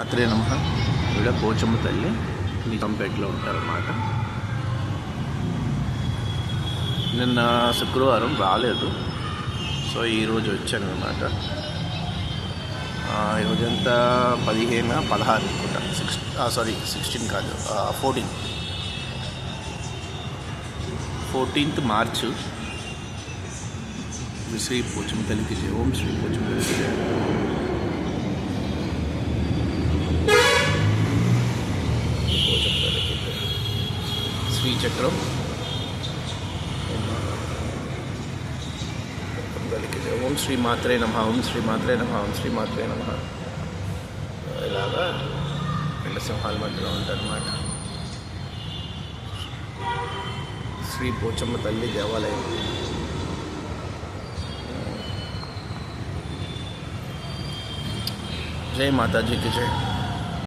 మాత్రే నమ. ఈవిడ పోచమ్మ తల్లి నిజాంపేటలో ఉంటారన్నమాట. నిన్న శుక్రవారం రాలేదు, సో ఈరోజు వచ్చాను అనమాట. ఈరోజు ఎంత 16 అనుకుంటా, 16 కాదు, 14th మార్చ్. శ్రీ పోచమ్మ తల్లికి జయ. ఓం శ్రీ పోచమ్మ తల్లికి జయ. శ్రీచక్రం ఓం శ్రీ మాత్రే నమ. ఓం శ్రీ మాత్రే నమ. ఓం శ్రీ మాత్రే నమ. ఇలాగా రెండు సింహాల మధ్యలో ఉంటారన్నమాట. శ్రీ పోచమ్మ తల్లి దేవాలయం. జై మాతాజీకి జై.